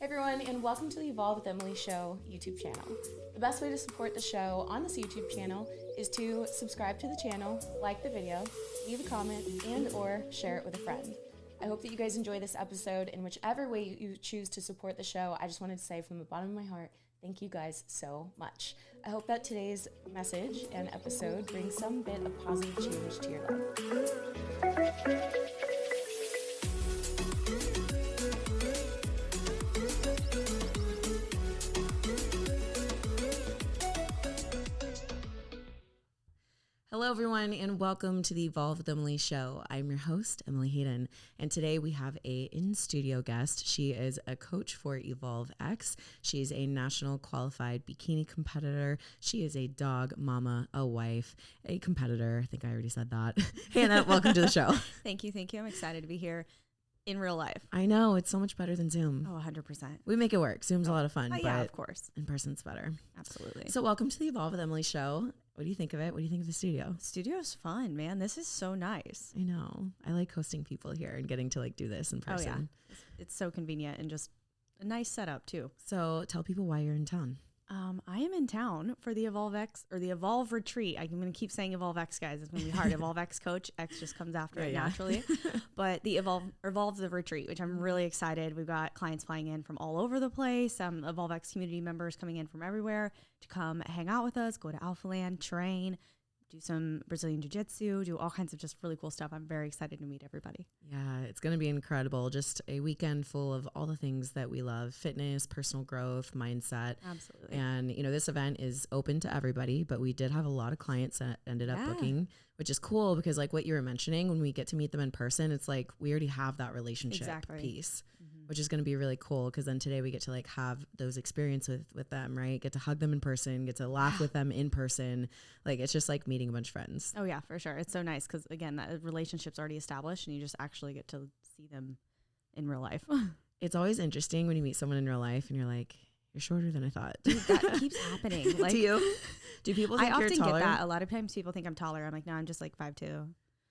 everyone, and welcome to the Evolve with Emily show YouTube channel. The best way to support the show on this YouTube channel is to subscribe to the channel, like the video, leave a comment, and or share it with a friend. I hope that you guys enjoy this episode, and whichever way you choose to support the show, I just wanted to say from the bottom of my heart, thank you guys so much. I hope that today's message and episode brings some bit of positive change to your life. Hello, everyone, and welcome to the Evolve with Emily show. I'm your host, Emily Hayden, and today we have a in-studio guest. She is a coach for Evolve X. She is a national qualified bikini competitor. She is a dog mama, a wife, a competitor. I think I already said that. Hannah, welcome to the show. Thank you. I'm excited to be here in real life. I know, it's so much better than Zoom. Oh, 100%. We make it work. Zoom's a lot of fun, but yeah, of course. In person's better. Absolutely. So welcome to the Evolve with Emily show. What do you think of it? What do you think of the studio? Studio's fun, man. This is so nice. I know. I like hosting people here and getting to do this in person. Oh, yeah. It's so convenient and just a nice setup too. So tell people why you're in town. I am in town for the Evolve X or the Evolve Retreat. I'm going to keep saying Evolve X, guys. It's going to be hard. Evolve X coach. X just comes after it naturally. But the Evolve the Retreat, which I'm really excited. We've got clients flying in from all over the place. Evolve X community members coming in from everywhere to come hang out with us, go to Alpha Land, train, do some Brazilian Jiu-Jitsu, do all kinds of just really cool stuff. I'm very excited to meet everybody. Yeah, it's going to be incredible. Just a weekend full of all the things that we love: fitness, personal growth, mindset. Absolutely. And, this event is open to everybody, but we did have a lot of clients that ended up booking, which is cool because what you were mentioning, when we get to meet them in person, it's like we already have that relationship piece, which is going to be really cool because then today we get to have those experiences with them, right? Get to hug them in person, get to laugh with them in person. It's just like meeting a bunch of friends. Oh yeah, for sure. It's so nice because again, that relationship's already established and you just actually get to see them in real life. It's always interesting when you meet someone in real life and you're like, you're shorter than I thought. Dude, that keeps happening. Do you? Do people think you're taller? I often get that. A lot of times people think I'm taller. I'm like, no, I'm just 5'2".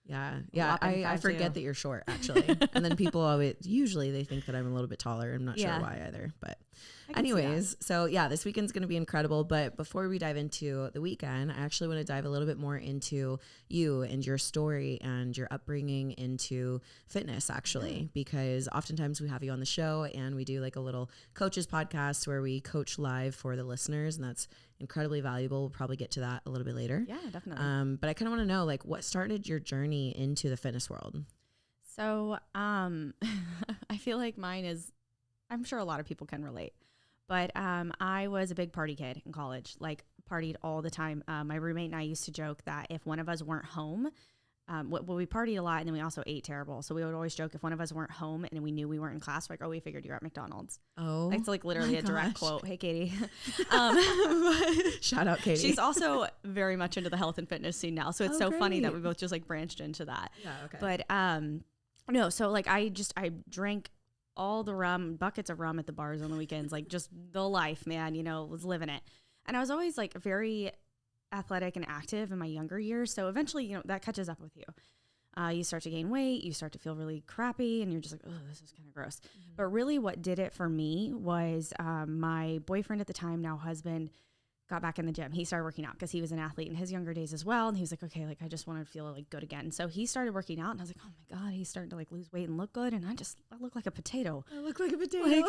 Yeah. I forget that you're short, actually. And then people usually they think that I'm a little bit taller. I'm not sure why either. But anyways, so this weekend's going to be incredible. But before we dive into the weekend, I actually want to dive a little bit more into you and your story and your upbringing into fitness, actually, because oftentimes we have you on the show and we do a little coaches podcast where we coach live for the listeners. And that's incredibly valuable. We'll probably get to that a little bit later. Yeah, definitely. But I kind of want to know, what started your journey into the fitness world? So, I feel like mine is, I'm sure a lot of people can relate, but I was a big party kid in college, partied all the time. My roommate and I used to joke that if one of us weren't home, we partied a lot and then we also ate terrible. So we would always joke if one of us weren't home and we knew we weren't in class, we figured you're at McDonald's. Oh, it's literally a direct quote. Hey, Katie. Shout out, Katie. She's also very much into the health and fitness scene now. So it's so funny that we both just branched into that. Yeah. Okay. But, no, so I drank all the rum, buckets of rum at the bars on the weekends, just the life, man, was living it. And I was always very athletic and active in my younger years. So eventually, that catches up with you. You start to gain weight, you start to feel really crappy, and you're just oh, this is kind of gross. But really what did it for me was my boyfriend at the time, now husband, got back in the gym. He started working out because he was an athlete in his younger days as well. And he was like, okay, I just want to feel good again. So he started working out and I was like, oh my God, he's starting to lose weight and look good. And I look like a potato. I look like a potato.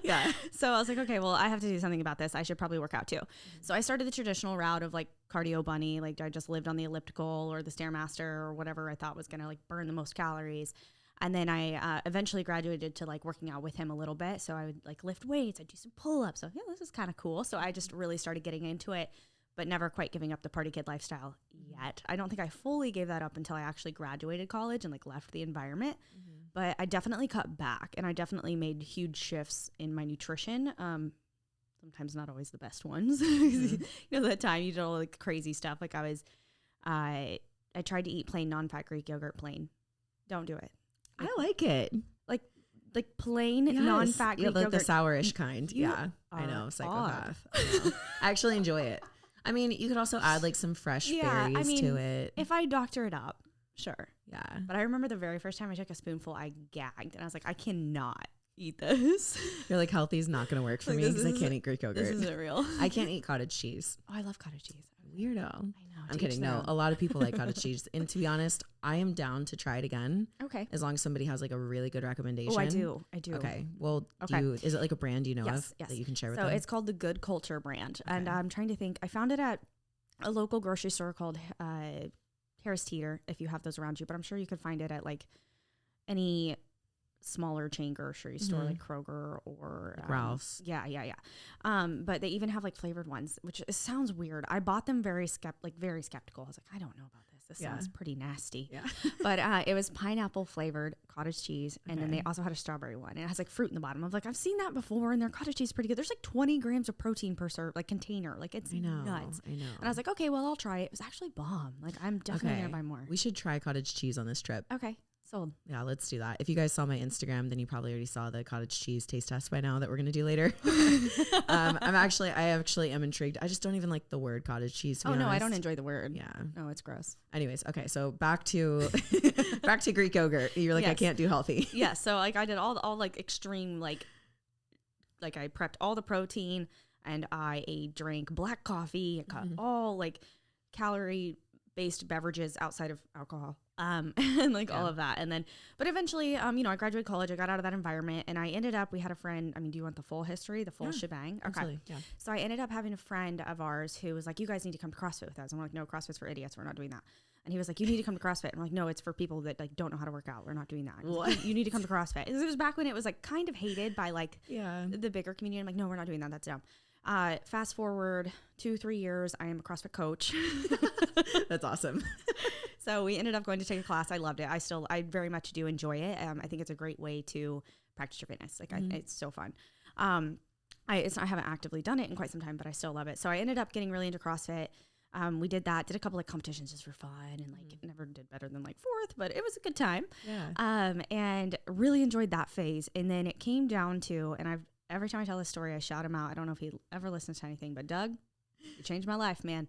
Yeah. So I was like, okay, well, I have to do something about this. I should probably work out too. So I started the traditional route of cardio bunny. I just lived on the elliptical or the Stairmaster or whatever I thought was going to burn the most calories. And then I eventually graduated to working out with him a little bit. So I would lift weights. I'd do some pull-ups. So this is kind of cool. So I just really started getting into it, but never quite giving up the party kid lifestyle yet. I don't think I fully gave that up until I actually graduated college and left the environment. But I definitely cut back and I definitely made huge shifts in my nutrition. Sometimes not always the best ones. That time you did all crazy stuff. I tried to eat plain non-fat Greek yogurt plain. Don't do it. I like it. Plain non-fat Greek yogurt. The sourish kind. Yeah. I know. Psychopath. I actually enjoy it. I mean, you could also add some fresh berries to it. If I doctor it up, sure. Yeah. But I remember the very first time I took a spoonful, I gagged and I was like, I cannot eat this. You're like, healthy is not going to work for me because I can't eat Greek yogurt. This isn't real. I can't eat cottage cheese. Oh, I love cottage cheese. Weirdo. I know. I'm kidding. No, a lot of people like cottage cheese. And to be honest, I am down to try it again. Okay. As long as somebody has like a really good recommendation. Oh, I do. Okay. Well, is it like a brand you know of yes. that you can share with them? So it's called the Good Culture brand. Okay. And I'm trying to think. I found it at a local grocery store called Harris Teeter, if you have those around you. But I'm sure you could find it at like any smaller chain grocery store like Kroger or Ralph's. Yeah. But they even have like flavored ones, which sounds weird. I bought them very skeptical. I was like, I don't know about this. This sounds pretty nasty. Yeah. But it was pineapple flavored cottage cheese. And then they also had a strawberry one. And it has like fruit in the bottom. I'm like, I've seen that before, and their cottage cheese is pretty good. There's like 20 grams of protein per container. Like it's nuts. I know. And I was like, okay, well, I'll try it. It was actually bomb. Like I'm definitely going to buy more. We should try cottage cheese on this trip. Okay. Sold. Yeah, let's do that. If you guys saw my Instagram, then you probably already saw the cottage cheese taste test by now that we're going to do later. I actually am intrigued. I just don't even like the word cottage cheese. To be honest. I don't enjoy the word. Yeah. No, it's gross. Anyways. Okay. So back to Greek yogurt. You're like, I can't do healthy. Yeah. So like I did all like extreme, like I prepped all the protein and I drank black coffee. I got all like calorie based beverages outside of alcohol. And like all of that. And then, but eventually, I graduated college, I got out of that environment, and I ended up, we had a friend, do you want the full history, the full shebang? Okay. Absolutely. Yeah. So I ended up having a friend of ours who was like, you guys need to come to CrossFit with us. I'm like, no, CrossFit's for idiots. We're not doing that. And he was like, you need to come to CrossFit. I'm like, no, it's for people that like don't know how to work out. We're not doing that. Like, you need to come to CrossFit. It was back when it was like kind of hated by like the bigger community. I'm like, no, we're not doing that. That's dumb. Fast forward 2-3 years, I am a CrossFit coach. That's awesome. So we ended up going to take a class. I loved it. I very much do enjoy it. I think it's a great way to practice your fitness. Like it's so fun. I haven't actively done it in quite some time, but I still love it. So I ended up getting really into CrossFit. We did a couple of competitions just for fun, and like never did better than like 4th, but it was a good time. Yeah. And really enjoyed that phase. And then it came down to, and every time I tell this story, I shout him out. I don't know if he ever listens to anything, but Doug, you changed my life, man.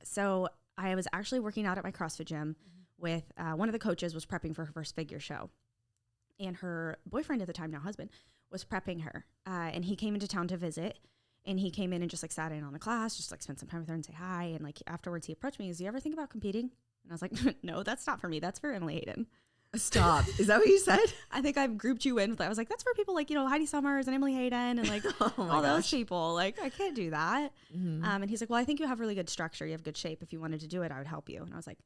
So I was actually working out at my CrossFit gym with one of the coaches was prepping for her first figure show, and her boyfriend at the time, now husband, was prepping her. And he came into town to visit, and he came in and just like sat in on the class, just like spent some time with her and say hi. And like afterwards he approached me, he goes, do you ever think about competing? And I was like, no, that's not for me. That's for Emily Hayden. Stop. Is that what you said? I think I've grouped you in with that. I was like, that's for people like, Heidi Summers and Emily Hayden and like all those people. Like, I can't do that. And he's like, well, I think you have really good structure. You have good shape. If you wanted to do it, I would help you. And I was like,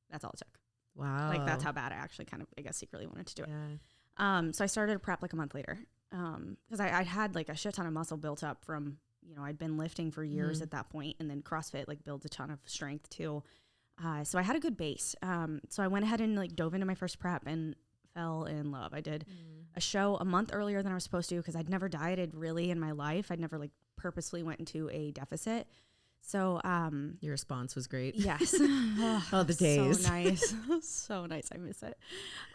that's all it took. Wow. Like, that's how bad I actually kind of, I guess, secretly wanted to do it. So I started a prep like a month later because I had like a shit ton of muscle built up from, I'd been lifting for years at that point, and then CrossFit like builds a ton of strength too. So I had a good base. So I went ahead and like dove into my first prep and fell in love. I did a show a month earlier than I was supposed to because I'd never dieted really in my life. I'd never like purposely went into a deficit. So your response was great. Yes. The days. So nice. So nice. I miss it.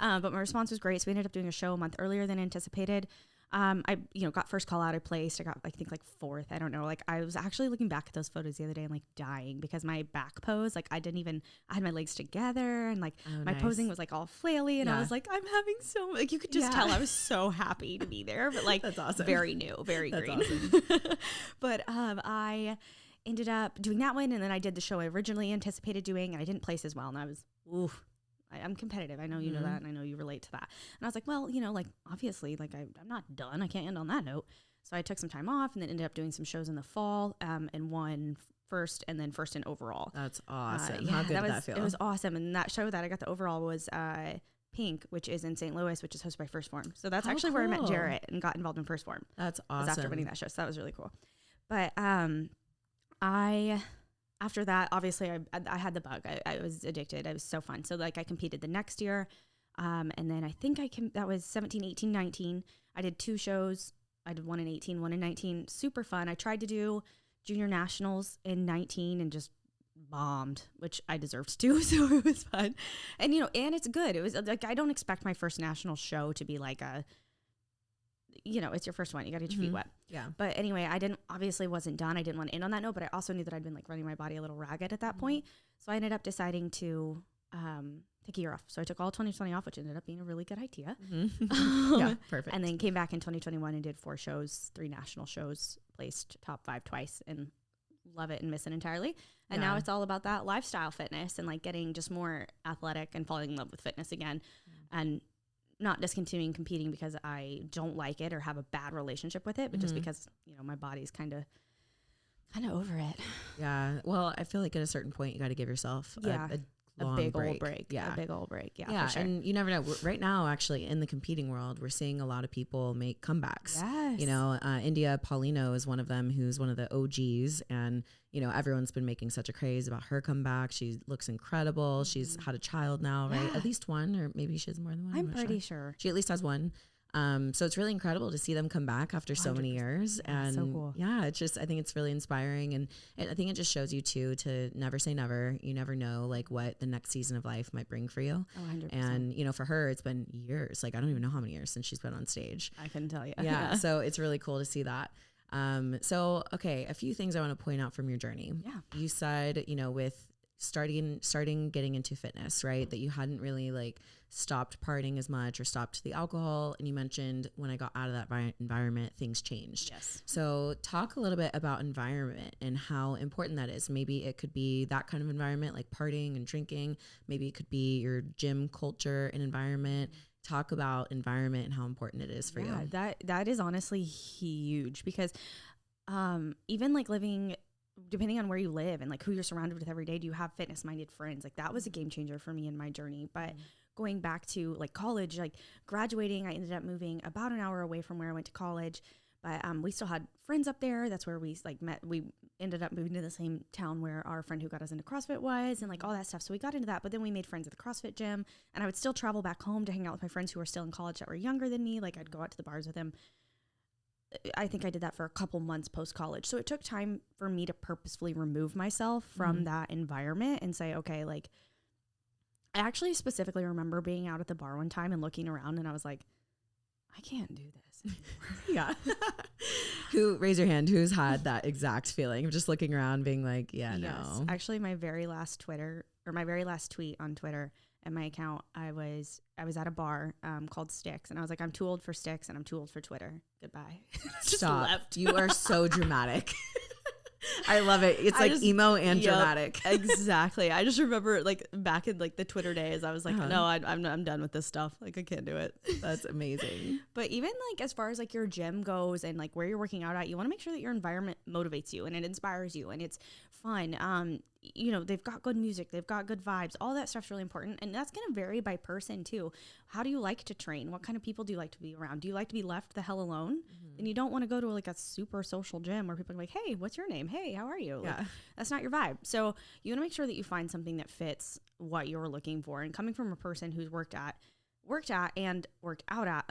But my response was great. So we ended up doing a show a month earlier than anticipated. I got first call out. I placed. I got, I think, like 4th. I don't know. Like, I was actually looking back at those photos the other day and like dying because my back pose, like, I had my legs together and like my posing was like all flaily, and I was like, I'm having so much, like, you could just tell I was so happy to be there, but like, that's awesome. Very new, very green. Awesome. But I ended up doing that one, and then I did the show I originally anticipated doing, and I didn't place as well, and I was, I'm competitive. I know you know that, and I know you relate to that. And I was like, well, like, obviously, like, I'm not done. I can't end on that note. So I took some time off and then ended up doing some shows in the fall, and won first, and then first in overall. That's awesome. How good did that feel? It was awesome. And that show that I got the overall was Pink, which is in St. Louis, which is hosted by First Form. So that's actually where I met Jarrett and got involved in First Form. That's awesome. After winning that show. So that was really cool. But after that, obviously, I had the bug. I was addicted. It was so fun. So, like, I competed the next year. And then I think that was 17, 18, 19. I did 2 shows. I did one in 18, one in 19. Super fun. I tried to do junior nationals in 19 and just bombed, which I deserved to do. So it was fun. And, and it's good. It was like, I don't expect my first national show to be like it's your first one. You got to get your feet wet. Yeah. But anyway, wasn't done. I didn't want to end on that note, but I also knew that I'd been like running my body a little ragged at that point. So I ended up deciding to take a year off. So I took all 2020 off, which ended up being a really good idea. Yeah, perfect. And then came back in 2021 and did 4 shows, 3 national shows, placed top 5 twice, and love it and miss it entirely. And now it's all about that lifestyle fitness and like getting just more athletic and falling in love with fitness again, and not discontinuing competing because I don't like it or have a bad relationship with it, but just because, you know, my body's kind of over it. Yeah. Well, I feel like at a certain point you got to give yourself a big break. old break. Yeah. A big old break. Yeah. Yeah. For sure. And you never know. Right now, actually, in the competing world, we're seeing a lot of people make comebacks. Yes. You know, India Paulino is one of them, who's one of the OGs. And, you know, everyone's been making such a craze about her comeback. She looks incredible. She's had a child now, right? At least one, or maybe she has more than one. I'm pretty sure. She at least has one. So it's really incredible to see them come back after so many years. And so cool. Yeah, it's just, I think it's really inspiring. And I think it just shows you too, to never say never. You never know like what the next season of life might bring for you. Oh, 100%. And, you know, for her, it's been years. Like, I don't even know how many years since she's been on stage. I couldn't tell you. Yeah. So it's really cool to see that. So, okay. A few things I want to point out from your journey. Yeah. You said, you know, with starting getting into fitness, right? That you hadn't really like stopped partying as much or stopped the alcohol. And you mentioned when I got out of that environment, things changed. Yes. So talk a little bit about environment and how important that is. Maybe it could be that kind of environment, like partying and drinking. Maybe it could be your gym culture and environment. Talk about environment and how important it is for you. That is honestly huge, because even like living, depending on where you live and like who you're surrounded with every day, do you have fitness minded friends? Like that was a game changer for me in my journey. But going back to like college, like graduating, I ended up moving about an hour away from where I went to college. But we still had friends up there. That's where we like met. We ended up moving to the same town where our friend who got us into CrossFit was, and like all that stuff. So we got into that, but then we made friends at the CrossFit gym, and I would still travel back home to hang out with my friends who were still in college that were younger than me. Like I'd go out to the bars with them. I think I did that for a couple months post-college. So it took time for me to purposefully remove myself from that environment and say, okay, like I actually specifically remember being out at the bar one time and looking around, and I was like, I can't do this anymore. Yeah. Raise your hand, who's had that exact feeling of just looking around being like, Yes. no. Actually, my very last tweet on Twitter and my account, I was at a bar called Sticks, and I was like, I'm too old for Sticks and I'm too old for Twitter. Goodbye. Just Stop. left. You are so dramatic. I love it. It's like emo and dramatic. Exactly. I just remember like back in like the Twitter days, I was like, no, I'm done with this stuff. Like I can't do it. That's amazing. But even like as far as like your gym goes and like where you're working out at, you want to make sure that your environment motivates you and it inspires you and it's fun. You know, they've got good music, they've got good vibes, all that stuff's really important. And that's going to vary by person too. How do you like to train? What kind of people do you like to be around? Do you like to be left the hell alone? And you don't want to go to like a super social gym where people are like, hey, what's your name? Hey, how are you? Like, that's not your vibe. So you want to make sure that you find something that fits what you're looking for. And coming from a person who's worked at and worked out at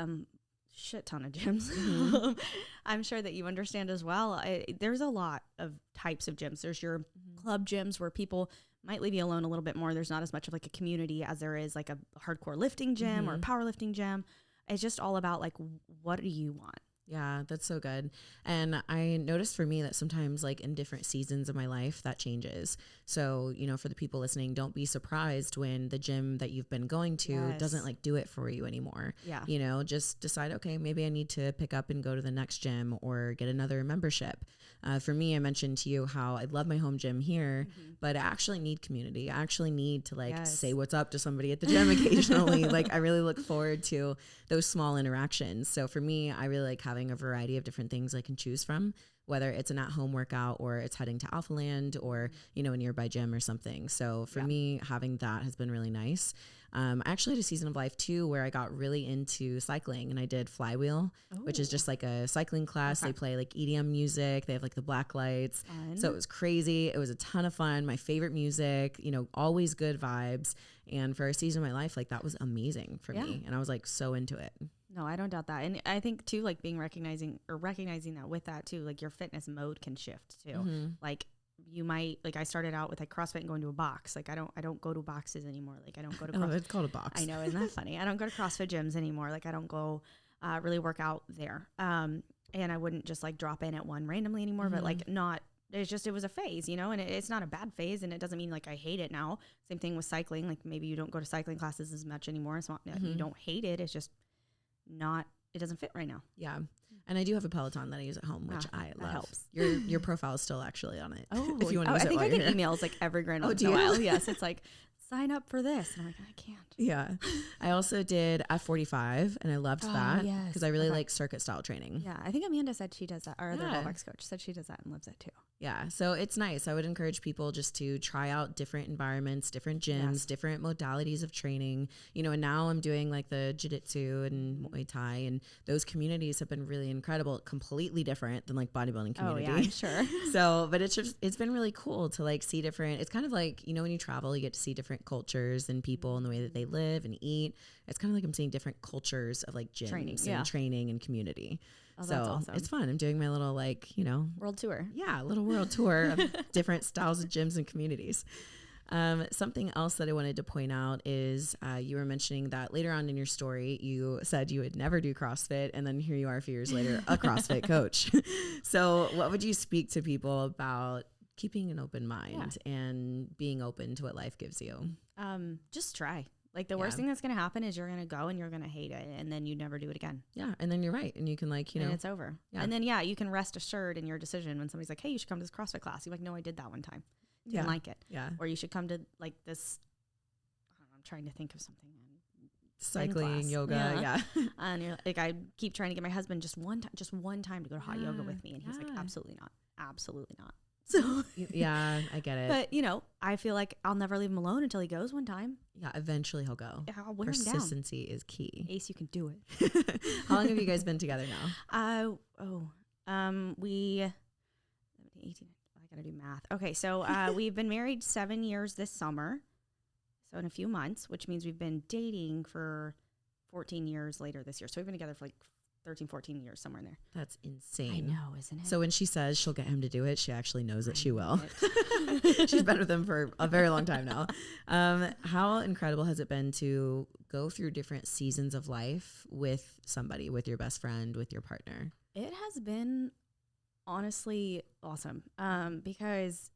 shit ton of gyms, I'm sure that you understand as well. There's a lot of types of gyms. There's your club gyms where people might leave you alone a little bit more. There's not as much of like a community as there is like a hardcore lifting gym or a powerlifting gym. It's just all about like, what do you want? Yeah, that's so good. And I noticed for me that sometimes like in different seasons of my life that changes. So, you know, for the people listening, don't be surprised when the gym that you've been going to doesn't like do it for you anymore. Yeah. You know, just decide, okay, maybe I need to pick up and go to the next gym or get another membership. For me, I mentioned to you how I love my home gym here, but I actually need community. I actually need to like say what's up to somebody at the gym occasionally. Like I really look forward to those small interactions. So for me, I really like having a variety of different things I can choose from, whether it's an at-home workout or it's heading to Alpha Land or, you know, a nearby gym or something. So for me, having that has been really nice. I actually had a season of life too where I got really into cycling and I did Flywheel, which is just like a cycling class. They play like EDM music. They have like the black lights. Fun. So it was crazy. It was a ton of fun. My favorite music, you know, always good vibes. And for a season of my life, like that was amazing for me. And I was like so into it. No, I don't doubt that. And I think too, like recognizing that with that too, like your fitness mode can shift too. Like you might, like I started out with like CrossFit and going to a box. Like I don't go to boxes anymore. Like I don't go to CrossFit. It's called a box. I know, isn't that funny? I don't go to CrossFit gyms anymore. Like I don't go really work out there. And I wouldn't just like drop in at one randomly anymore, but like not it was a phase, and it's not a bad phase, and it doesn't mean like I hate it now. Same thing with cycling. Like maybe you don't go to cycling classes as much anymore. It's not that you don't hate it. It's just it doesn't fit right now. Yeah. And I do have a Peloton that I use at home, which I love. Helps. Your profile is still actually on it. Oh, if you want to use I think I get here. emails like every once in a while. Yes, it's like sign up for this, and I'm like, I can't. Yeah. I also did F45, and I loved that because I really like circuit style training. Yeah, I think Amanda said she does that. Our other Volvox coach said she does that and loves it too. Yeah. So it's nice. I would encourage people just to try out different environments, different gyms, different modalities of training, and now I'm doing like the jiu-jitsu and Muay Thai, and those communities have been really incredible, completely different than like bodybuilding community. Oh yeah, I'm sure. So, but it's been really cool to like see different, it's kind of like, when you travel, you get to see different cultures and people and the way that they live and eat. It's kind of like I'm seeing different cultures of like gyms and training and community. Oh, so that's awesome. It's fun. I'm doing my little world tour. Yeah, a little world tour of different styles of gyms and communities. Something else that I wanted to point out is you were mentioning that later on in your story, you said you would never do CrossFit. And then here you are a few years later, a CrossFit coach. So what would you speak to people about keeping an open mind and being open to what life gives you? Just try. Like the worst thing that's going to happen is you're going to go and you're going to hate it, and then you never do it again. Yeah. And then you're right. And you can and it's over. Yeah. And then, you can rest assured in your decision when somebody's like, hey, you should come to this CrossFit class. You're like, no, I did that one time. Didn't like it. Yeah. Or you should come to like this, I'm trying to think of something. Cycling, yoga. Yeah. And you're like, I keep trying to get my husband just one time to go to hot yoga with me. And he's like, absolutely not. Absolutely not. So yeah, I get it. But I feel like I'll never leave him alone until he goes one time. Yeah, eventually he'll go. I'll wear him down. Persistency is key. Ace, you can do it. How long have you guys been together now? We 18. I gotta do math. Okay, so we've been married 7 years this summer. So in a few months, which means we've been dating for 14 years later this year. So we've been together for like 13, 14 years, somewhere in there. That's insane. I know, isn't it? So when she says she'll get him to do it, she actually knows that she will. She's been with him for a very long time now. How incredible has it been to go through different seasons of life with somebody, with your best friend, with your partner? It has been honestly awesome because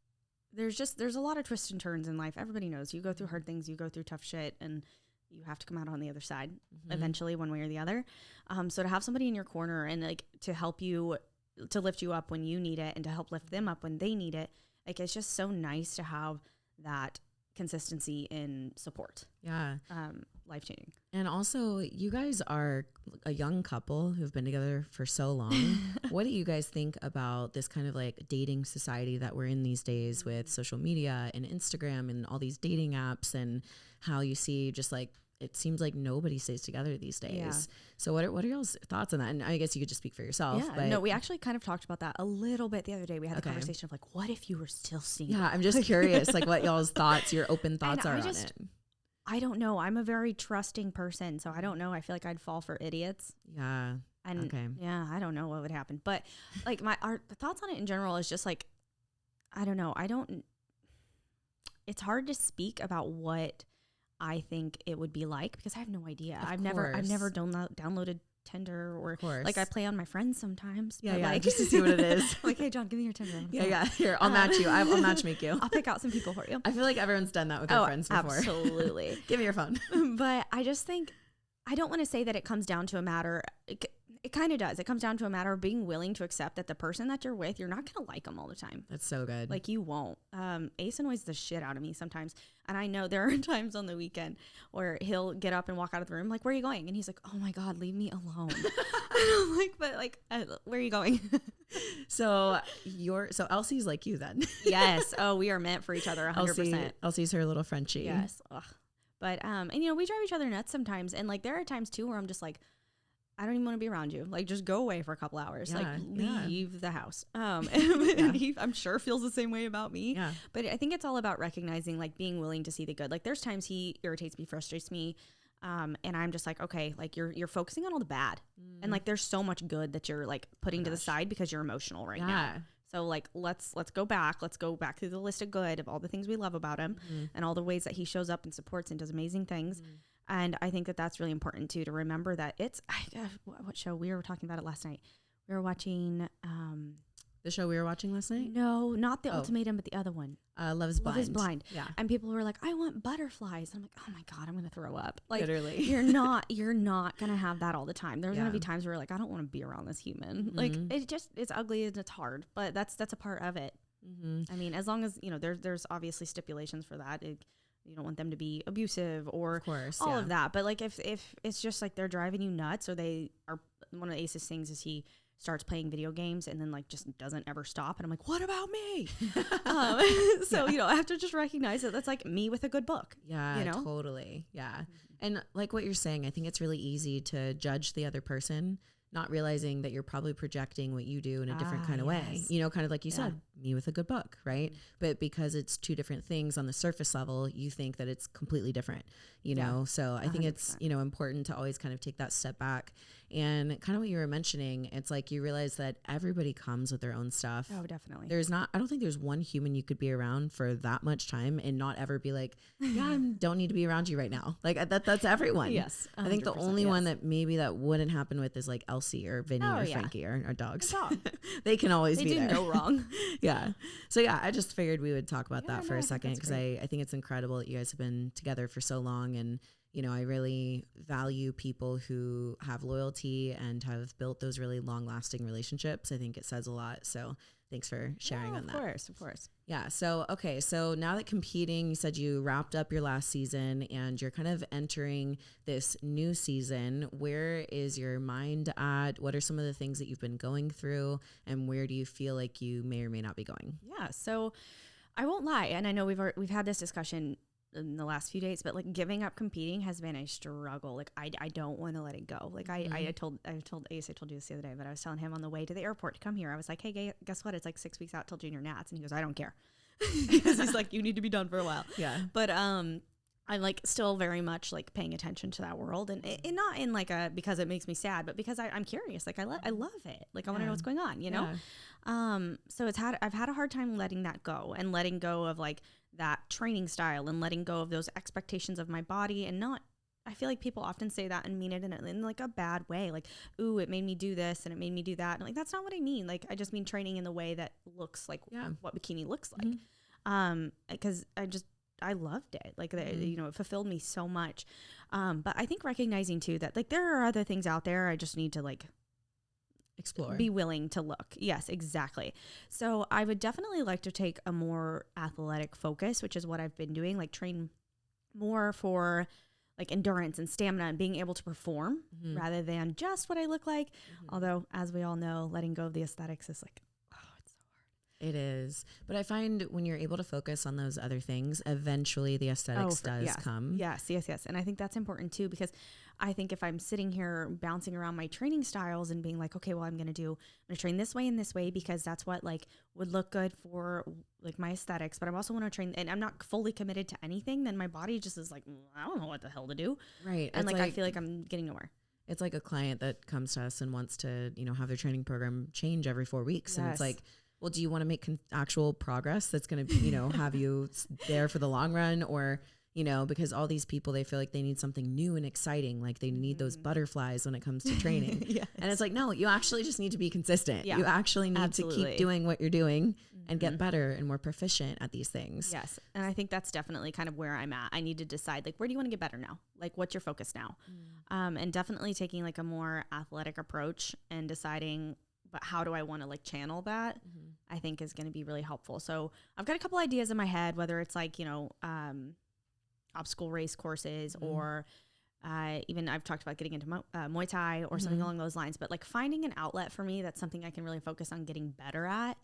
there's a lot of twists and turns in life. Everybody knows you go through hard things, you go through tough shit, and you have to come out on the other side eventually, one way or the other. So to have somebody in your corner and like to help you, to lift you up when you need it and to help lift them up when they need it, like it's just so nice to have that consistency in support. Yeah. Life-changing. And also, you guys are a young couple who've been together for so long. What do you guys think about this kind of like dating society that we're in these days with social media and Instagram and all these dating apps, and how you see just like, it seems like nobody stays together these days. Yeah. So what are y'all's thoughts on that? And I guess you could just speak for yourself. Yeah, no, we actually kind of talked about that a little bit the other day. We had a conversation of like, what if you were still single? Yeah, I'm just curious, like what y'all's thoughts, your open thoughts are on it. I don't know. I'm a very trusting person, so I don't know. I feel like I'd fall for idiots. Yeah. And yeah, I don't know what would happen. But like our thoughts on it in general is just like, I don't know. It's hard to speak about what I think it would be like because I have no idea. I've never downloaded Tinder or like I play on my friends sometimes. Yeah, like, just to see what it is. Like, hey John, give me your Tinder. Yeah. Here, I'll match you. I'll matchmake you. I'll pick out some people for you. I feel like everyone's done that with their friends before. Absolutely. Give me your phone. But I just think, I don't want to say that it comes down to a matter. It kind of does. It comes down to a matter of being willing to accept that the person that you're with, you're not going to like them all the time. That's so good. Like you won't. Ace annoys the shit out of me sometimes. And I know there are times on the weekend where he'll get up and walk out of the room. Like, where are you going? And he's like, oh my God, leave me alone. And I'm like, but like, where are you going? So Elsie's like you then. Yes. Oh, we are meant for each other 100%. Elsie's her little Frenchie. Yes. Ugh. But, and we drive each other nuts sometimes. And like, there are times too where I'm just like, I don't even want to be around you. Like, just go away for a couple hours. Like, leave the house. And he, I'm sure, feels the same way about me. Yeah. But I think it's all about recognizing, like, being willing to see the good. Like, there's times he irritates me, frustrates me. And I'm just like, okay, like, you're focusing on all the bad. And, like, there's so much good that you're, like, putting to the side because you're emotional right now. So, like, let's go back. Let's go back through the list of good of all the things we love about him and all the ways that he shows up and supports and does amazing things. And I think that that's really important too, to remember that what show we were talking about it last night. We were watching The show we were watching last night? No, not The Ultimatum, but the other one. Love is Blind. Love is Blind. Yeah. And people were like, I want butterflies. And I'm like, oh my God, I'm going to throw up. Like, literally. you're not going to have that all the time. There's going to be times where like, I don't want to be around this human. Like, it's ugly and it's hard, but that's a part of it. I mean, as long as, you know, there's obviously stipulations for that. You don't want them to be abusive or of course, all of that. But like, if it's just like they're driving you nuts, or they are, one of the Ace's things is he starts playing video games and then like just doesn't ever stop. And I'm like, what about me? So, you know, I have to just recognize that that's like me with a good book. Yeah, you know? Totally. Yeah. And like what you're saying, I think it's really easy to judge the other person, not realizing that you're probably projecting what you do in a different kind of way. You know, kind of like you said, me with a good book, right? But because it's two different things on the surface level, you think that it's completely different, you know? So I think it's, you know, important to always kind of take that step back. And kind of what you were mentioning, it's like you realize that everybody comes with their own stuff. Oh, definitely. I don't think there's one human you could be around for that much time and not ever be like, yeah, I don't need to be around you right now. Like that's everyone. Yes. I think the only one that maybe that wouldn't happen with is like Elsie or Vinny or Frankie or our dogs. They can always be there. They do no wrong. Yeah. So yeah, I just figured we would talk about that for a second, because I think it's incredible that you guys have been together for so long. And, you know, I really value people who have loyalty and have built those really long lasting relationships. I think it says a lot. So thanks for sharing on that. Of course. Yeah. So, okay. So now that competing, you said you wrapped up your last season and you're kind of entering this new season. Where is your mind at? What are some of the things that you've been going through, and where do you feel like you may or may not be going? Yeah. So I won't lie. And I know we've had this discussion in the last few days, but like giving up competing has been a struggle. Like I don't want to let it go. Like I told Ace, I told you this the other day, but I was telling him on the way to the airport to come here, I was like, hey, guess what? It's like 6 weeks out till junior nats. And he goes, I don't care. Because he's like, you need to be done for a while. Yeah. But I'm like still very much like paying attention to that world, and not in like because it makes me sad, but because I'm curious. Like I love it. Like I want to know what's going on, you know? So I've had a hard time letting that go, and letting go of like that training style, and letting go of those expectations of my body. And not, I feel like people often say that and mean it in like a bad way. Like, ooh, it made me do this and it made me do that. And like, that's not what I mean. Like, I just mean training in the way that looks like what bikini looks like. Because I loved it. Like, you know, it fulfilled me so much. But I think recognizing too that like there are other things out there. I just need to like explore, be willing to look. Yes, exactly. So I would definitely like to take a more athletic focus, which is what I've been doing, like train more for like endurance and stamina and being able to perform rather than just what I look like. Although, as we all know, letting go of the aesthetics is like, it is. But I find when you're able to focus on those other things, eventually the aesthetics does come. Yes. And I think that's important too, because I think if I'm sitting here bouncing around my training styles and being like, okay, well, I'm going to train this way and this way because that's what like would look good for like my aesthetics, but I'm also want to train, and I'm not fully committed to anything, then my body just is like, I don't know what the hell to do. Right. And like I feel like I'm getting nowhere. It's like a client that comes to us and wants to, you know, have their training program change every 4 weeks. And it's like, well, do you want to make actual progress that's going to, you know, have you there for the long run? Or, you know, because all these people, they feel like they need something new and exciting. Like they need those butterflies when it comes to training. And it's like, no, you actually just need to be consistent. You actually need to keep doing what you're doing and get better and more proficient at these things. Yes. And I think that's definitely kind of where I'm at. I need to decide, like, where do you want to get better now? Like, what's your focus now? And definitely taking like a more athletic approach and deciding, but how do I want to like channel that? I think is going to be really helpful. So I've got a couple ideas in my head, whether it's like, you know, obstacle race courses or even I've talked about getting into Muay Thai or something along those lines, but like finding an outlet for me, that's something I can really focus on getting better at.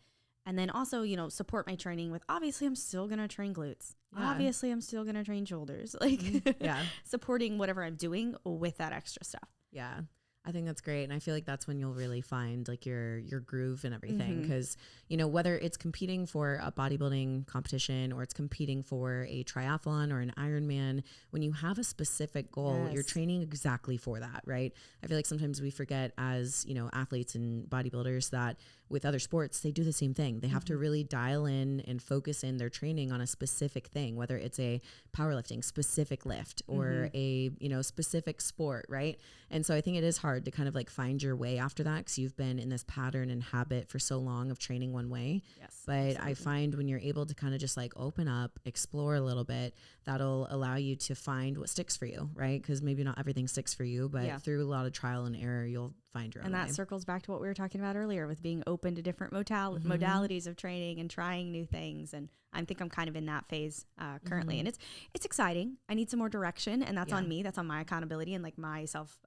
And then also, you know, support my training with, obviously I'm still going to train glutes. Obviously I'm still going to train shoulders, like supporting whatever I'm doing with that extra stuff. Yeah. I think that's great. And I feel like that's when you'll really find like your groove and everything. Because, you know, whether it's competing for a bodybuilding competition or it's competing for a triathlon or an Ironman, when you have a specific goal, you're training exactly for that, right? I feel like sometimes we forget as, you know, athletes and bodybuilders that with other sports, they do the same thing. They have to really dial in and focus in their training on a specific thing, whether it's a powerlifting specific lift or a, you know, specific sport, right? And so I think it is hard hard to kind of like find your way after that, because you've been in this pattern and habit for so long of training one way. Yes, but absolutely. I find when you're able to kind of just like open up, explore a little bit, that'll allow you to find what sticks for you, right? Because maybe not everything sticks for you, but through a lot of trial and error, you'll find your own way. And that circles back to what we were talking about earlier with being open to different modalities of training and trying new things. And I think I'm kind of in that phase currently. And it's exciting. I need some more direction, and that's on me. That's on my accountability and like my self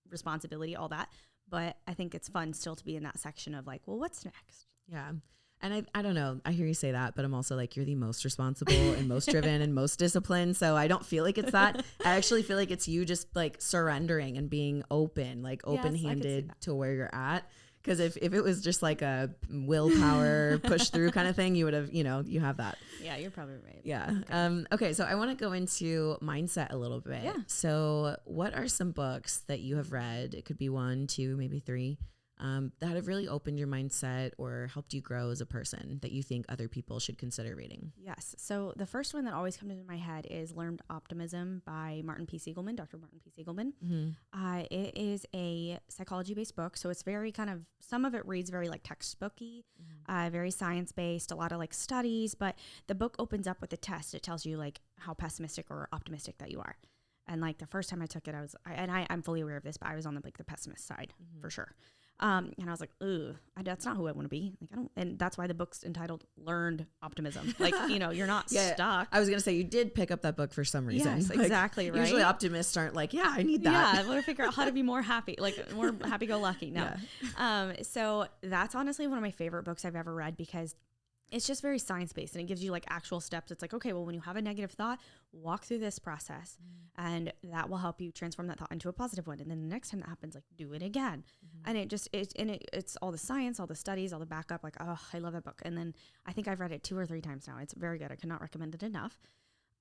responsibility, all that. But I think it's fun still to be in that section of like, well, what's next? Yeah. And I don't know, I hear you say that, but I'm also like, you're the most responsible and most driven and most disciplined. So I don't feel like it's that. I actually feel like it's you just like surrendering and being open, like open-handed to where you're at. Because if it was just like a willpower push through kind of thing, you would have, you have that. Yeah, you're probably right. Yeah. Okay. So I want to go into mindset a little bit. Yeah. So what are some books that you have read? It could be 1, 2, maybe 3. That have really opened your mindset or helped you grow as a person that you think other people should consider reading? Yes. So the first one that always comes into my head is Learned Optimism by Dr. Martin P. Siegelman. Mm-hmm. It is a psychology-based book. So it's very some of it reads very like textbooky, very science-based, a lot of like studies, but the book opens up with a test. It tells you like how pessimistic or optimistic that you are. And like the first time I took it, I'm fully aware of this, but I was on the pessimist side for sure. And I was like, "Ugh, that's not who I want to be." Like, and that's why the book's entitled "Learned Optimism." Like, you're not stuck. I was gonna say you did pick up that book for some reason. Yes, exactly. Right. Usually, optimists aren't like, "Yeah, I need that." Yeah, I want to figure out how to be more happy, like more happy-go-lucky. No. Yeah. So that's honestly one of my favorite books I've ever read because it's just very science-based and it gives you like actual steps. It's like, okay, well, when you have a negative thought, walk through this process and that will help you transform that thought into a positive one. And then the next time that happens, like do it again. And it's all the science, all the studies, all the backup. Like, oh, I love that book. And then I think I've read it 2 or 3 times now. It's very good. I cannot recommend it enough.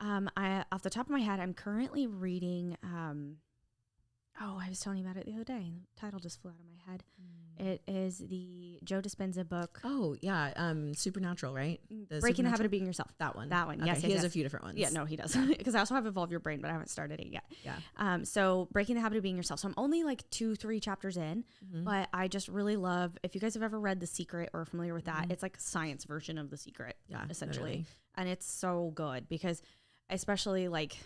Off the top of my head, I'm currently reading, I was telling you about it the other day. The title just flew out of my head. It is the Joe Dispenza book. Oh, yeah. Supernatural, right? Breaking the Habit of Being Yourself. That one. Okay. Yes, he has a few different ones. Yeah, no, he does. Because I also have Evolve Your Brain, but I haven't started it yet. Yeah. So Breaking the Habit of Being Yourself. So I'm only like 2-3 chapters in, but I just really love, if you guys have ever read The Secret or are familiar with that, it's like a science version of The Secret, essentially. Literally. And it's so good because especially like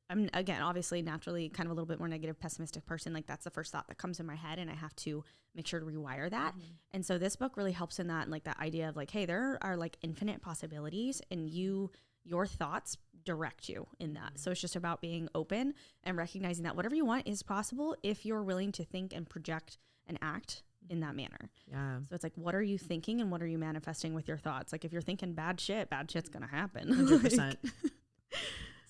I'm, again, obviously naturally kind of a little bit more negative, pessimistic person. Like that's the first thought that comes in my head and I have to make sure to rewire that. And so this book really helps in that. And like that idea of like, hey, there are like infinite possibilities and your thoughts direct you in that. So it's just about being open and recognizing that whatever you want is possible if you're willing to think and project and act in that manner. Yeah. So it's like, what are you thinking and what are you manifesting with your thoughts? Like if you're thinking bad shit's going to happen. 100%.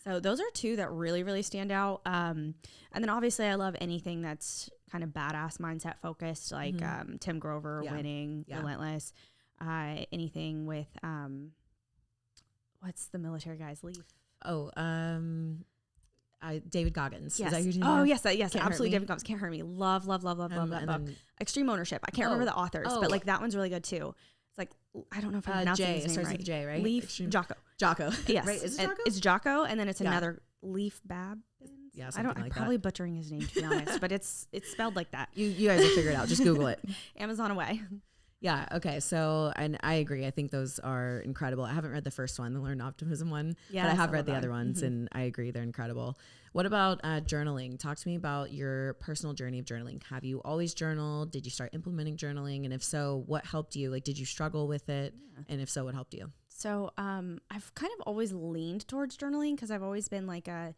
So those are 2 that really, really stand out. And then obviously I love anything that's kind of badass mindset focused, like Tim Grover, Winning, Relentless, anything with, what's the military guy's Leaf? Oh, David Goggins. Yes. Is that your name? Oh, yes, absolutely. David Goggins. Can't Hurt Me. Love that book. Extreme Ownership. I can't remember the authors, but like that one's really good too. It's like, I don't know if I'm pronouncing his name starts right. with J, right? Leaf Jocko. Yes. Right? Is it Jocko? It's Jocko, and then it's another Leaf Bab. Yeah, I'm probably butchering his name to be honest, but it's spelled like that. You guys will figure it out. Just Google it. Amazon away. Yeah. Okay. So, and I agree. I think those are incredible. I haven't read the first one, the Learned Optimism one, but I have read the other ones and I agree. They're incredible. What about journaling? Talk to me about your personal journey of journaling. Have you always journaled? Did you start implementing journaling? And if so, what helped you? Like, did you struggle with it? Yeah. And if so, what helped you? So, I've kind of always leaned towards journaling because I've always been like I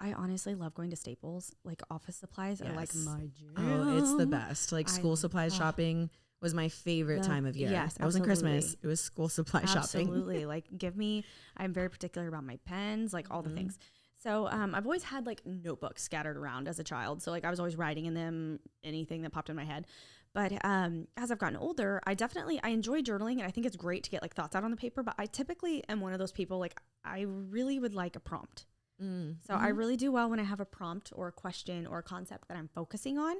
honestly love going to Staples. Like office supplies are like my jam. Oh, it's the best. Like school supplies shopping was my favorite time of year. Yes, it wasn't Christmas. It was school supply shopping. Absolutely. Like I'm very particular about my pens, like all the things. So I've always had like notebooks scattered around as a child. So like I was always writing in them, anything that popped in my head. But as I've gotten older, I enjoy journaling and I think it's great to get like thoughts out on the paper. But I typically am one of those people, like I really would like a prompt. So I really do well when I have a prompt or a question or a concept that I'm focusing on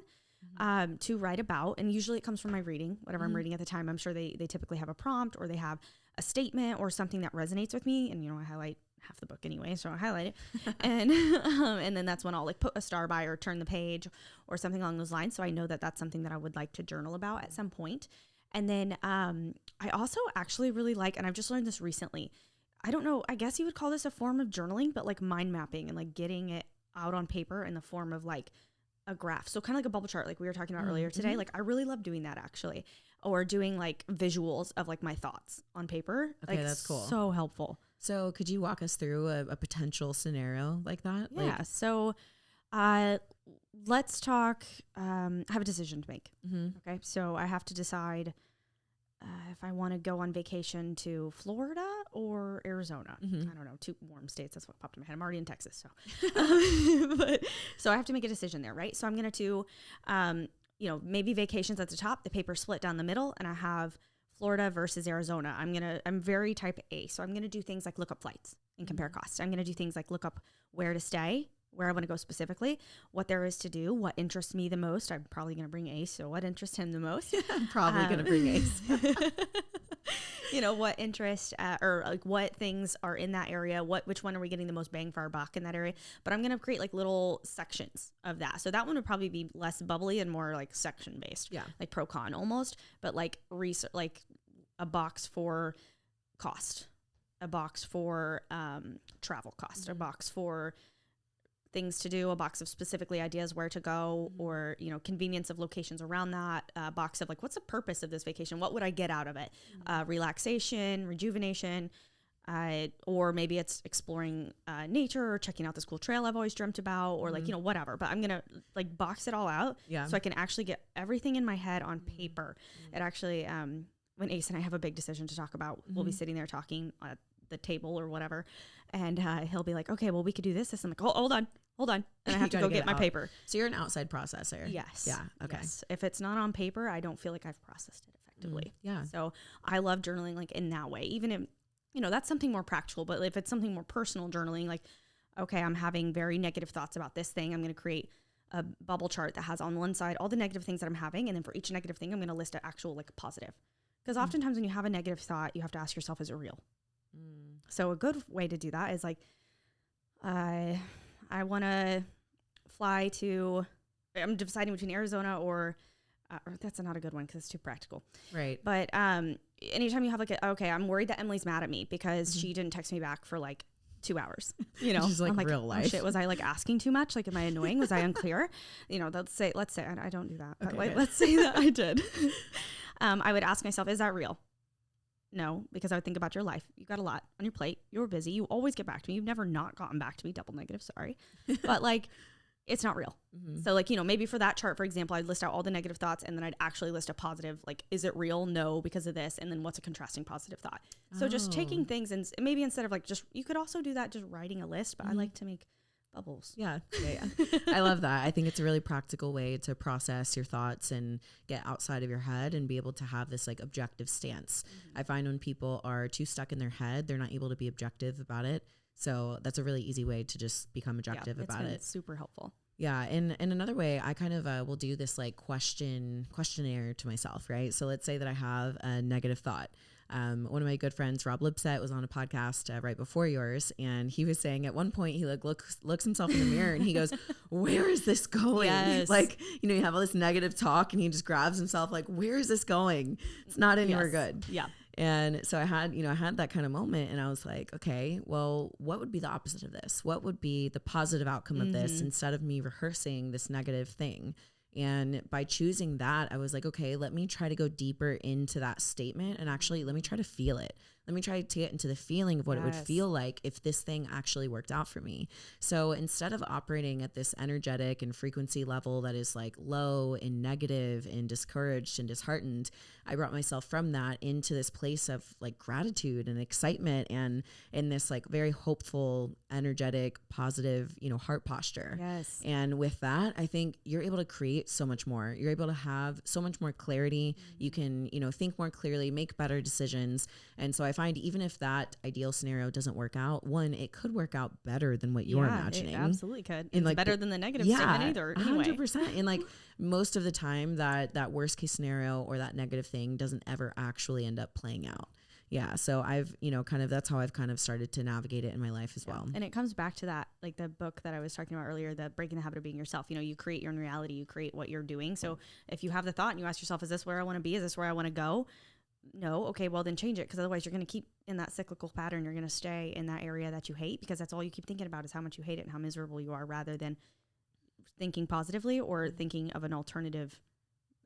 to write about. And usually it comes from my reading, whatever I'm reading at the time. I'm sure they typically have a prompt or they have a statement or something that resonates with me. And, I highlight half the book anyway, so I highlight it. And then that's when I'll like put a star by or turn the page or something along those lines. So I know that that's something that I would like to journal about at some point. And then I also actually really like, and I've just learned this recently, I don't know, I guess you would call this a form of journaling, but like mind mapping and like getting it out on paper in the form of like a graph. So kind of like a bubble chart, like we were talking about earlier today. Like I really love doing that actually, or doing like visuals of like my thoughts on paper. Okay, like, that's cool. So helpful. So could you walk us through a potential scenario like that? Yeah. Like, so let's talk, I have a decision to make. Okay. So I have to decide if I want to go on vacation to Florida or Arizona. I don't know, 2 warm states. That's what popped in my head. I'm already in Texas. So I have to make a decision there, right? So I'm going to maybe vacations at the top, the paper split down the middle, and I have Florida versus Arizona. I'm very type A. So I'm going to do things like look up flights and compare costs. I'm going to do things like look up where to stay, where I want to go specifically, what there is to do, what interests me the most. I'm probably going to bring Ace. So what interests him the most? I'm probably going to bring Ace. What interest or like what things are in that area, which one are we getting the most bang for our buck in that area. But I'm going to create like little sections of that. So that one would probably be less bubbly and more like section based, like pro con almost, but like research, like a box for cost, a box for travel cost, a box for things to do, a box of specifically ideas where to go, or convenience of locations around that, a box of like what's the purpose of this vacation, what would I get out of it, relaxation, rejuvenation, or maybe it's exploring nature or checking out this cool trail I've always dreamt about, or like whatever. But I'm gonna like box it all out so I can actually get everything in my head on paper. It actually when Ace and I have a big decision to talk about, we'll be sitting there talking at the table or whatever, and he'll be like, okay, well, we could do this. I'm like, hold on. And I have to go get my paper. So you're an outside processor. Yes. Yeah. Okay. Yes. If it's not on paper, I don't feel like I've processed it effectively. Yeah. So I love journaling like in that way, even if, that's something more practical, but if it's something more personal journaling, like, okay, I'm having very negative thoughts about this thing. I'm going to create a bubble chart that has on one side all the negative things that I'm having. And then for each negative thing, I'm going to list an actual like positive. Because oftentimes when you have a negative thought, you have to ask yourself, is it real? So a good way to do that is like, I want to fly to, I'm deciding between Arizona or that's not a good one because it's too practical. Right. But anytime you have like, okay, I'm worried that Emily's mad at me because she didn't text me back for like 2 hours, Just like, I'm like real life. Oh shit, was I like asking too much? Like, am I annoying? Was I unclear? Let's say I don't do that, but Okay, let's say that I did. I would ask myself, is that real? No, because I would think about your life. You got a lot on your plate. You're busy. You always get back to me. You've never not gotten back to me. Double negative. Sorry. But like, it's not real. So like, maybe for that chart, for example, I'd list out all the negative thoughts and then I'd actually list a positive, like, is it real? No, because of this. And then what's a contrasting positive thought? So just taking things and maybe instead of like, you could also do that just writing a list, but I like to make bubbles. Yeah. I love that. I think it's a really practical way to process your thoughts and get outside of your head and be able to have this like objective stance. I find when people are too stuck in their head, they're not able to be objective about it. So that's a really easy way to just become objective about it. It's super helpful. Yeah. And another way I kind of will do this like questionnaire to myself, right? So let's say that I have a negative thought. One of my good friends, Rob Lipset, was on a podcast right before yours, and he was saying at one point he like looks himself in the mirror and he goes, "Where is this going?" Yes. Like, you have all this negative talk, and he just grabs himself like, "Where is this going? It's not anywhere good." Yeah. And so I had that kind of moment, and I was like, okay, well, what would be the opposite of this? What would be the positive outcome of this instead of me rehearsing this negative thing? And by choosing that, I was like, okay, let me try to go deeper into that statement and actually let me try to feel it. Let me try to get into the feeling of what it would feel like if this thing actually worked out for me. So instead of operating at this energetic and frequency level that is like low and negative and discouraged and disheartened, I brought myself from that into this place of like gratitude and excitement and in this like very hopeful, energetic, positive, heart posture. Yes. And with that, I think you're able to create so much more. You're able to have so much more clarity. You can, think more clearly, make better decisions. And so I find even if that ideal scenario doesn't work out, one, it could work out better than what you're imagining. It absolutely could. And it's better than the negative statement either. Anyway. 100%. And like most of the time that worst case scenario or that negative thing doesn't ever actually end up playing out. Yeah. So I've, that's how I've kind of started to navigate it in my life as well. And it comes back to that, like the book that I was talking about earlier, the Breaking the Habit of Being Yourself. You create your own reality, you create what you're doing. So if you have the thought and you ask yourself, is this where I want to be? Is this where I want to go? No. Okay, well then change it, because otherwise you're going to keep in that cyclical pattern. You're going to stay in that area that you hate, because that's all you keep thinking about is how much you hate it and how miserable you are, rather than thinking positively or thinking of an alternative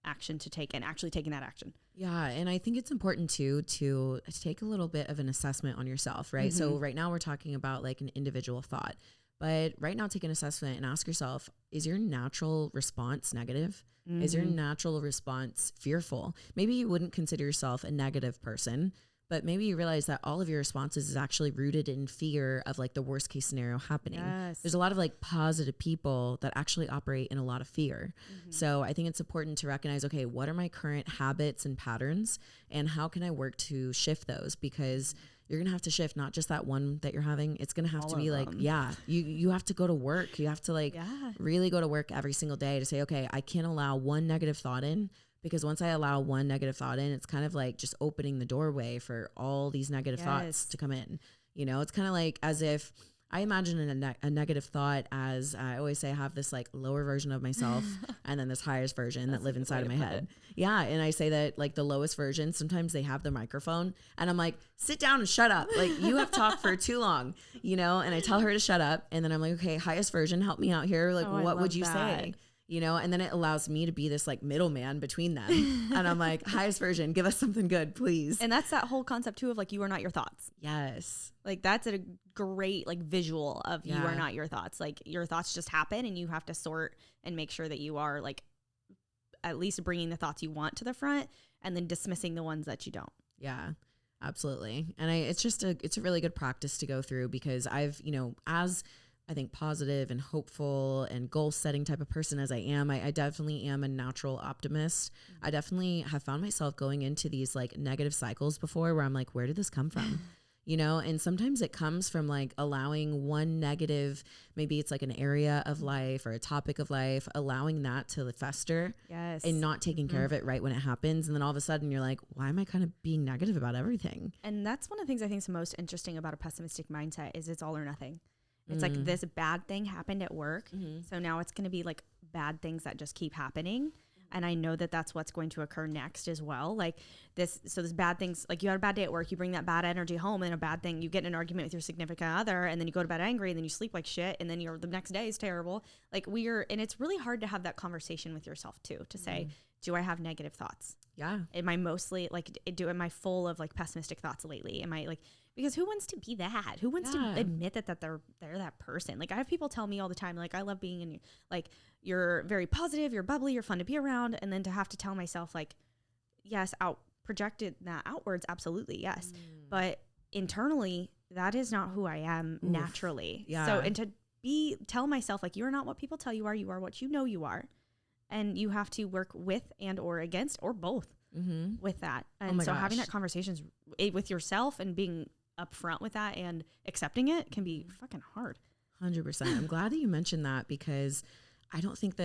action to take and actually taking that action. Yeah. And I think it's important too to take a little bit of an assessment on yourself, right? So right now we're talking about like an individual thought, but right now take an assessment and ask yourself, is your natural response negative? Is your natural response fearful? Maybe you wouldn't consider yourself a negative person, but maybe you realize that all of your responses is actually rooted in fear of like the worst case scenario happening. Yes. There's a lot of like positive people that actually operate in a lot of fear. So I think it's important to recognize, okay, what are my current habits and patterns, and how can I work to shift those? Because you're going to have to shift not just that one that you're having. It's going to have to be like, you have to go to work. You have to like really go to work every single day to say, okay, I can't allow one negative thought in, because once I allow one negative thought in, it's kind of like just opening the doorway for all these negative thoughts to come in. It's kind of like as if I imagine a negative thought as I always say, I have this like lower version of myself and then this highest version that live inside of my head. Yeah. And I say that like the lowest version, sometimes they have the microphone and I'm like, sit down and shut up. Like you have talked for too long, and I tell her to shut up. And then I'm like, okay, highest version, help me out here. Like, what would you say? And then it allows me to be this like middleman between them. And I'm like, highest version, give us something good, please. And that's that whole concept too of like, you are not your thoughts. Yes. Like that's a great like visual of you are not your thoughts. Like your thoughts just happen and you have to sort and make sure that you are like at least bringing the thoughts you want to the front and then dismissing the ones that you don't. Yeah, absolutely. And it's a really good practice to go through, because I've, as I think positive and hopeful and goal setting type of person as I am, I definitely am a natural optimist. I definitely have found myself going into these like negative cycles before where I'm like, where did this come from? And sometimes it comes from like allowing one negative, maybe it's like an area of life or a topic of life, allowing that to fester and not taking care of it right when it happens. And then all of a sudden you're like, why am I kind of being negative about everything? And that's one of the things I think is the most interesting about a pessimistic mindset is it's all or nothing. It's like this bad thing happened at work. So now it's going to be like bad things that just keep happening. And I know that that's what's going to occur next as well. Like this bad things, like you had a bad day at work, you bring that bad energy home, and a bad thing, you get in an argument with your significant other, and then you go to bed angry, and then you sleep like shit, and then the next day is terrible. Like and it's really hard to have that conversation with yourself too, to say, do I have negative thoughts? Yeah. Am I mostly like, am I full of like pessimistic thoughts lately? Am I like, because who wants to be that? Who wants to admit that they're that person? Like I have people tell me all the time, like, I love being in you. Like you're very positive, you're bubbly, you're fun to be around. And then to have to tell myself like, yes, projected that outwards. Absolutely. Yes. But internally that is not who I am naturally. Yeah. So, and to tell myself like, you're not what people tell you are what you know you are. And you have to work with and or against or both with that. And so having that conversation with yourself and being upfront with that and accepting it can be fucking hard. 100%. I'm glad that you mentioned that, because I don't think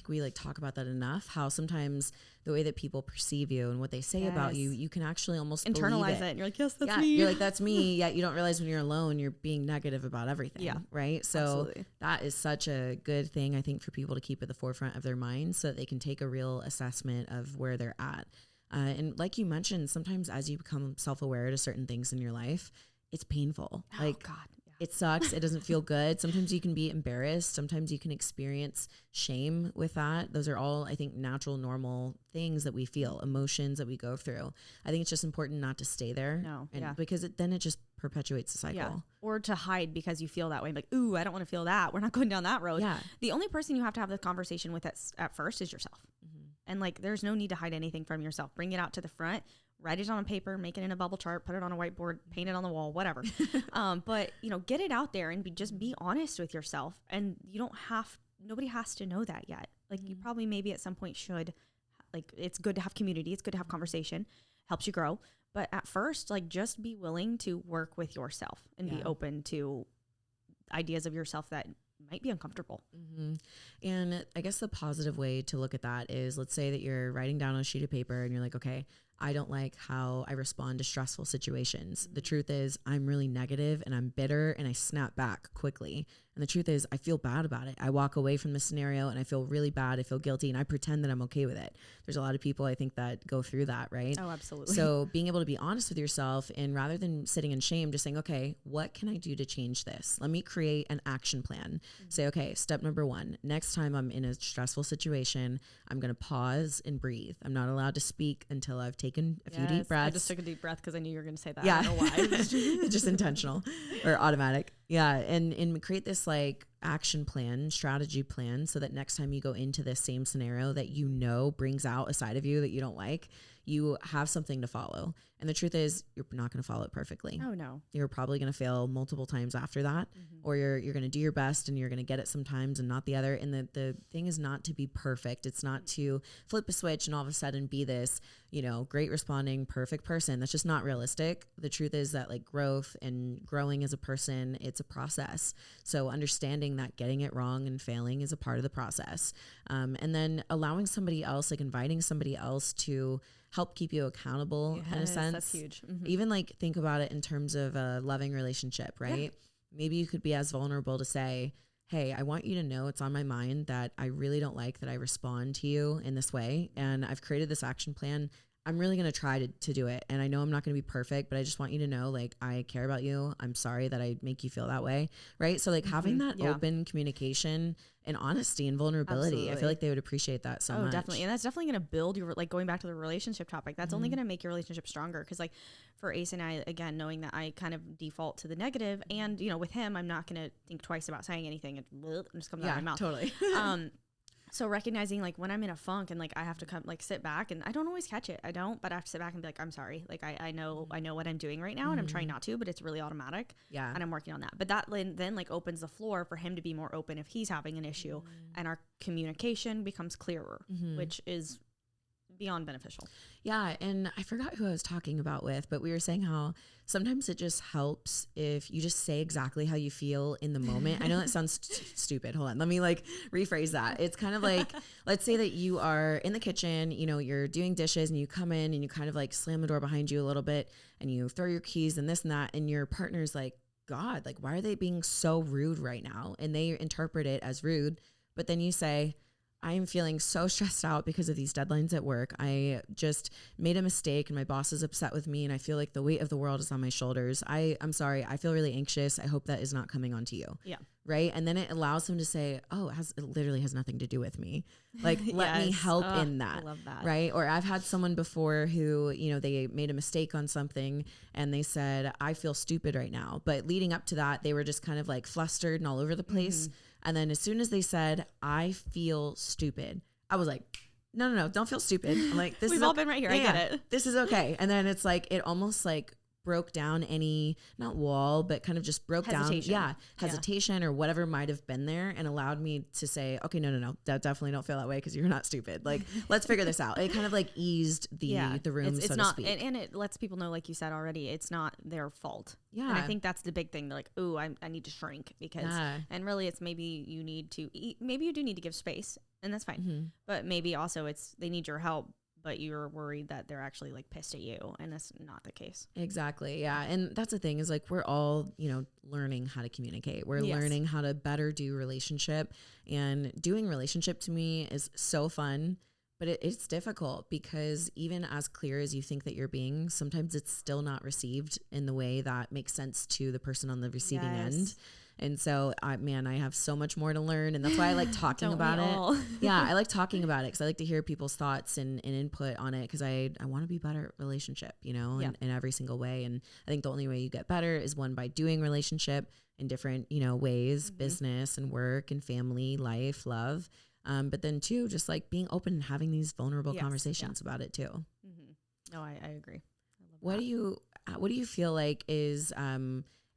we like talk about that enough, how sometimes the way that people perceive you and what they say about you can actually almost internalize it. And you're like, yes, that's me. You're like, that's me. Yet you don't realize when you're alone, you're being negative about everything. Yeah. Right. So absolutely. That is such a good thing, I think, for people to keep at the forefront of their minds so that they can take a real assessment of where they're at. And like you mentioned, sometimes as you become self-aware to certain things in your life, it's painful. Oh, God. It sucks. It doesn't feel good. Sometimes you can be embarrassed. Sometimes you can experience shame with that. Those are all, I think, natural, normal things that we feel, emotions that we go through. I think it's just important not to stay there. No. Because then it just perpetuates the cycle. Yeah. Or to hide because you feel that way. Like, ooh, I don't want to feel that. We're not going down that road. Yeah. The only person you have to have the conversation with at first is yourself. And like, there's no need to hide anything from yourself. Bring it out to the front. Write it on a paper, make it in a bubble chart, put it on a whiteboard, paint it on the wall, whatever. But get it out there and be honest with yourself. And nobody has to know that yet. Like you probably maybe at some point should, like, it's good to have community. It's good to have conversation, helps you grow. But at first, like, just be willing to work with yourself and be open to ideas of yourself that might be uncomfortable. And I guess the positive way to look at that is, let's say that you're writing down on a sheet of paper and you're like, okay, I don't like how I respond to stressful situations. The truth is I'm really negative and I'm bitter and I snap back quickly. And the truth is I feel bad about it. I walk away from the scenario and I feel really bad. I feel guilty and I pretend that I'm okay with it. There's a lot of people I think that go through that, right? Oh, absolutely. So being able to be honest with yourself and rather than sitting in shame, just saying, okay, what can I do to change this? Let me create an action plan. Say, okay, step number 1, next time I'm in a stressful situation, I'm going to pause and breathe. I'm not allowed to speak until I've taken a few deep breaths. I just took a deep breath because I knew you were going to say that. Yeah. I don't know why. Just intentional or automatic. Yeah. And create this like action plan, strategy plan, so that next time you go into this same scenario that you know brings out a side of you that you don't like, you have something to follow. And the truth is you're not going to follow it perfectly. Oh no. You're probably going to fail multiple times after that, or you're going to do your best and you're going to get it sometimes and not the other. And the thing is not to be perfect. It's not to flip a switch and all of a sudden be this, great responding, perfect person. That's just not realistic. The truth is that like growth and growing as a person, it's a process. So understanding that getting it wrong and failing is a part of the process. And then allowing somebody else, like inviting somebody else to help keep you accountable in a sense. That's huge. Even like think about it in terms of a loving relationship, right? Yeah. Maybe you could be as vulnerable to say, hey, I want you to know it's on my mind that I really don't like that I respond to you in this way. And I've created this action plan. I'm really going to try to do it. And I know I'm not going to be perfect, but I just want you to know, like, I care about you. I'm sorry that I make you feel that way. Right. So like having that open communication and honesty and vulnerability, absolutely. I feel like they would appreciate that so much. Oh, definitely. And that's definitely going to build your, like going back to the relationship topic, that's only going to make your relationship stronger. Cause like for Ace and I, again, knowing that I kind of default to the negative and, with him, I'm not going to think twice about saying anything. It just comes out of my mouth. Totally. So recognizing like when I'm in a funk and like I have to come like sit back and I don't always catch it. But I have to sit back and be like, I'm sorry. Like I know what I'm doing right now and I'm trying not to, but it's really automatic. Yeah. And I'm working on that. But that then like opens the floor for him to be more open if he's having an issue and our communication becomes clearer, which is beyond beneficial. Yeah. And I forgot who I was talking about with, but we were saying how sometimes it just helps if you just say exactly how you feel in the moment. I know that sounds stupid. Hold on. Let me like rephrase that. It's kind of like, let's say that you are in the kitchen, you're doing dishes and you come in and you kind of like slam the door behind you a little bit and you throw your keys and this and that. And your partner's like, God, like, why are they being so rude right now? And they interpret it as rude. But then you say, I'm feeling so stressed out because of these deadlines at work. I just made a mistake and my boss is upset with me and I feel like the weight of the world is on my shoulders. I'm sorry. I feel really anxious. I hope that is not coming onto you. Yeah. Right. And then it allows them to say, oh, it literally has nothing to do with me. Like, let me help in that. I love that. Right. Or I've had someone before who, they made a mistake on something and they said, I feel stupid right now. But leading up to that, they were just kind of like flustered and all over the place. And then as soon as they said, I feel stupid, I was like, no, don't feel stupid. I'm like, We've all been right here. I get it. This is okay. And then it's like, it almost like broke down any, not wall, but kind of just broke hesitation. Down. Yeah. Hesitation or whatever might've been there and allowed me to say, okay, no, definitely don't feel that way because you're not stupid. Like, let's figure this out. It kind of like eased the room, it's so not, to speak. And it lets people know, like you said already, it's not their fault. Yeah. And I think that's the big thing. They're like, oh, I need to shrink because, and really it's maybe you need to eat, maybe you do need to give space and that's fine. But maybe also they need your help, but you're worried that they're actually like pissed at you. And that's not the case. Exactly. Yeah. And that's the thing is like, we're all, learning how to communicate. We're learning how to better do relationship, and doing relationship to me is so fun, but it's difficult because even as clear as you think that you're being, sometimes it's still not received in the way that makes sense to the person on the receiving end. And so, I have so much more to learn. And that's why I like talking about it. Yeah, I like talking about it because I like to hear people's thoughts and input on it because I want to be better at relationship, in every single way. And I think the only way you get better is one, by doing relationship in different, ways, business and work and family, life, love. But then two, just like being open and having these vulnerable conversations about it too. No, I agree. I love what do you feel like is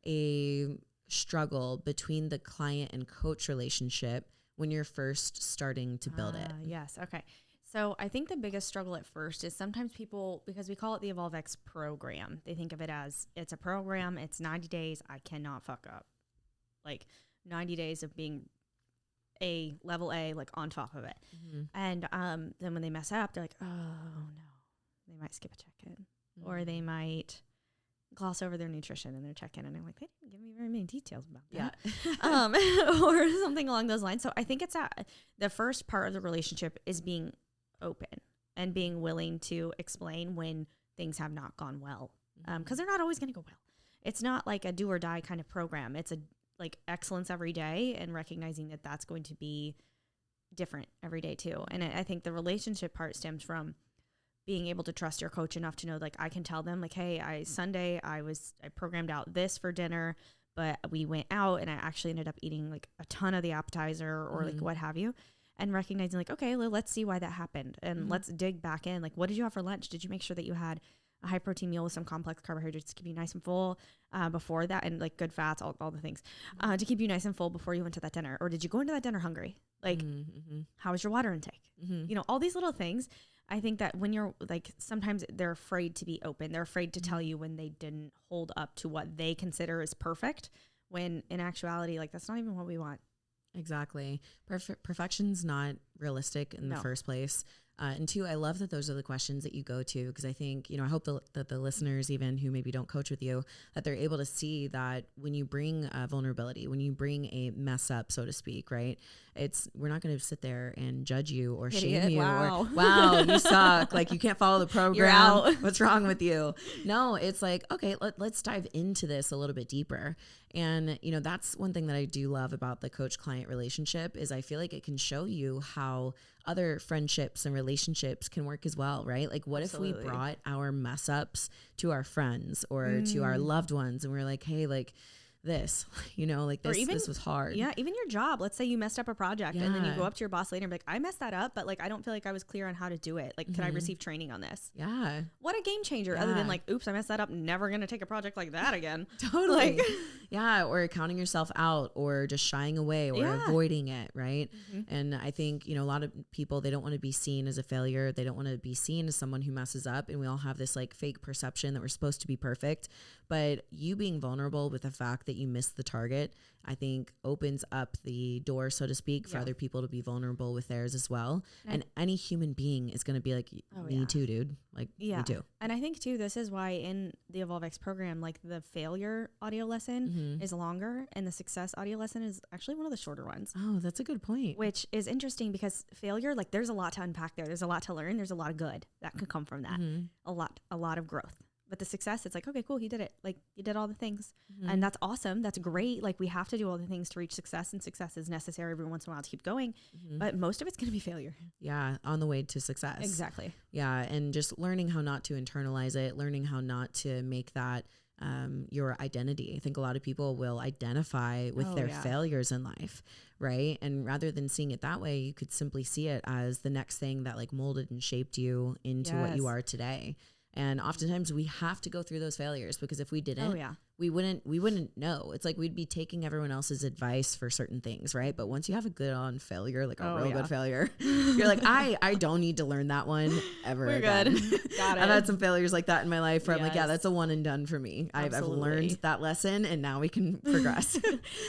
a struggle between the client and coach relationship when you're first starting to build it? Yes. Okay. So I think the biggest struggle at first is sometimes people, because we call it the EvolveX program, they think of it as it's a program, it's 90 days, I cannot fuck up. Like 90 days of being level A, like on top of it. And then when they mess up, they're like, oh no. They might skip a check-in or they might gloss over their nutrition in their check-in. And I'm like, they didn't give me very many details about that. Yeah. Or something along those lines. So I think it's the first part of the relationship is being open and being willing to explain when things have not gone well. Because they're not always going to go well. It's not like a do or die kind of program. It's like excellence every day and recognizing that that's going to be different every day too. And I think the relationship part stems from being able to trust your coach enough to know, like, I can tell them, like, hey, Sunday I programmed out this for dinner, but we went out and I actually ended up eating like a ton of the appetizer or like what have you. And recognizing like, okay, let's see why that happened. And let's dig back in. Like, what did you have for lunch? Did you make sure that you had a high protein meal with some complex carbohydrates to keep you nice and full before that, and like good fats, all the things to keep you nice and full before you went to that dinner? Or did you go into that dinner hungry? Like, how was your water intake? You know, all these little things. I think that when you're like, sometimes they're afraid to be open. They're afraid to tell you when they didn't hold up to what they consider is perfect, when in actuality, like, that's not even what we want. Exactly. Perfection's not realistic in the first place. And two, I love that those are the questions that you go to, because I think, you know, I hope that the listeners, even who maybe don't coach with you, that they're able to see that when you bring vulnerability, when you bring a mess up, so to speak, right? We're not going to sit there and judge you or shame you. Wow. Or, wow, you suck. Like, you can't follow the program. You're out. What's wrong with you? No, it's like, okay, let's dive into this a little bit deeper. And, you know, that's one thing that I do love about the coach-client relationship is I feel like it can show you how other friendships and relationships can work as well, right? Like, what Absolutely. If we brought our mess ups to our friends or to our loved ones and we're like, hey, like this, you know, like this was hard. Yeah. Even your job. Let's say you messed up a project and then you go up to your boss later and be like, I messed that up, but like, I don't feel like I was clear on how to do it. Like, could I receive training on this? Yeah. What a game changer other than like, oops, I messed that up. Never going to take a project like that again. Totally. Like, yeah. Or counting yourself out or just shying away or avoiding it. Right. And I think, you know, a lot of people, they don't want to be seen as a failure. They don't want to be seen as someone who messes up. And we all have this like fake perception that we're supposed to be perfect, but you being vulnerable with the fact that you missed the target, I think opens up the door, so to speak, for other people to be vulnerable with theirs as well. And any human being is going to be like, me too, dude. Like, me too. And I think too, this is why in the Evolve X program, like the failure audio lesson is longer and the success audio lesson is actually one of the shorter ones. Oh, that's a good point. Which is interesting because failure, like there's a lot to unpack there. There's a lot to learn. There's a lot of good that could come from that. A lot of growth. But the success, it's like, okay, cool, you did it. Like, you did all the things. And that's awesome. That's great. Like, we have to do all the things to reach success, and success is necessary every once in a while to keep going. But most of it's going to be failure. Yeah, on the way to success. Exactly. Yeah, and just learning how not to internalize it, learning how not to make that your identity. I think a lot of people will identify with their failures in life, right? And rather than seeing it that way, you could simply see it as the next thing that like molded and shaped you into what you are today. And oftentimes we have to go through those failures because if we didn't, we wouldn't know. It's like we'd be taking everyone else's advice for certain things, right? But once you have a good on failure, like a real good failure, you're like, I don't need to learn that one ever again. Good. Got it. I've had some failures like that in my life where I'm like, yeah, that's a one and done for me. I've learned that lesson and now we can progress.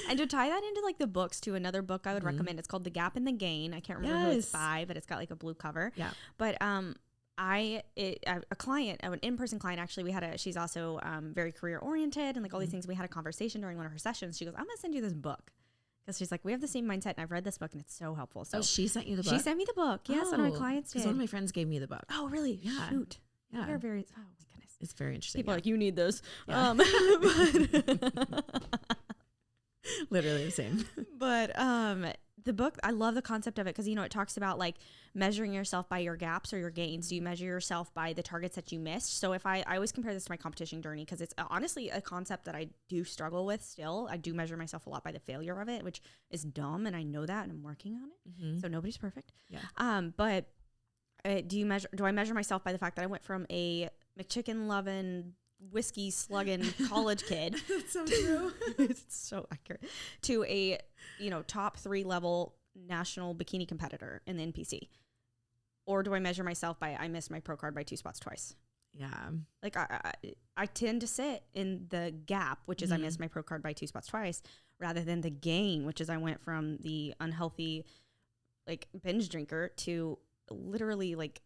And to tie that into like the books too, another book I would recommend, it's called The Gap and the Gain. I can't remember who it's by, but it's got like a blue cover. Yeah. But, a client, an in-person client, actually, she's also very career oriented and like all these things. We had a conversation during one of her sessions. She goes, I'm going to send you this book. Because she's like, we have the same mindset and I've read this book and it's so helpful. So she sent you the book? She sent me the book. Yes, one of my clients did. Because one of my friends gave me the book. Oh, really? Yeah. Shoot. Yeah. They're very, oh my goodness. It's very interesting. People are like, you need this. Yeah. Literally the same. But the book, I love the concept of it because, you know, it talks about like measuring yourself by your gaps or your gains. Do you measure yourself by the targets that you missed? So if I always compare this to my competition journey because it's honestly a concept that I do struggle with still. I do measure myself a lot by the failure of it, which is dumb. And I know that and I'm working on it. So nobody's perfect. Yeah. But do I measure myself by the fact that I went from a McChicken loving whiskey slugging college kid That's so true. It's so accurate, to a, you know, top 3 level national bikini competitor in the NPC? Or do I measure myself by I missed my pro card by 2 spots twice? Yeah. Like I tend to sit in the gap, which is I missed my pro card by 2 spots twice, rather than the gain, which is I went from the unhealthy like binge drinker to literally like,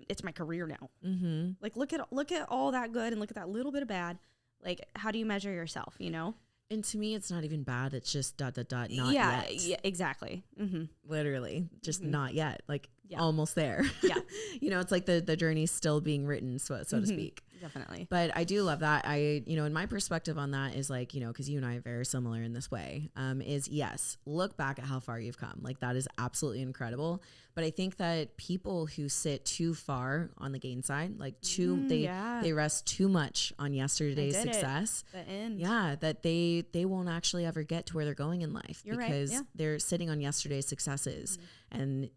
it's my career now. Mm-hmm. Like, look at all that good and look at that little bit of bad. Like, how do you measure yourself, you know? And to me, it's not even bad. It's just ... not yet. Yeah, exactly. Mm-hmm. Literally, just not yet. Like Yeah. almost there. Yeah. You know, it's like the journey's still being written, so to speak. Definitely. But I do love that. And my perspective on that is like, because you and I are very similar in this way, is yes, look back at how far you've come. Like that is absolutely incredible. But I think that people who sit too far on the gain side, like they rest too much on yesterday's success. The end. Yeah, that they won't actually ever get to where they're going in life. You're because right. Yeah. they're sitting on yesterday's successes. And,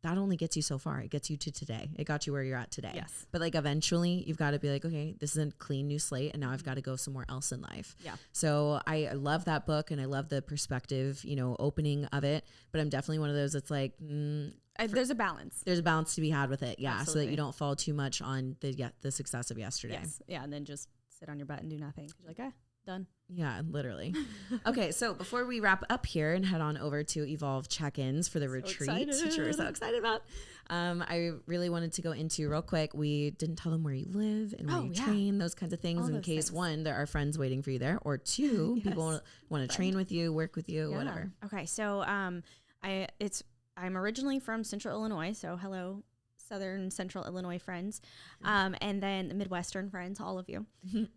that only gets you so far. It gets you to today. It got you where you're at today. Yes. But like eventually you've got to be like, okay, this is a clean new slate and now I've got to go somewhere else in life. Yeah. So I love that book and I love the perspective, opening of it. But I'm definitely one of those that's like, there's a balance. There's a balance to be had with it. Yeah. Absolutely. So that you don't fall too much on the success of yesterday. Yes. Yeah. And then just sit on your butt and do nothing. 'Cause you're like, done. Yeah, literally. Okay, so before we wrap up here and head on over to Evolve check-ins for the retreat, which we're so excited about, I really wanted to go into real quick. We didn't tell them where you live and where you train, those kinds of things, in case one, there are friends waiting for you there, or two, people want to train with you, work with you, whatever. Okay, so I'm originally from Central Illinois, so hello, Southern Central Illinois friends, and then the Midwestern friends, all of you.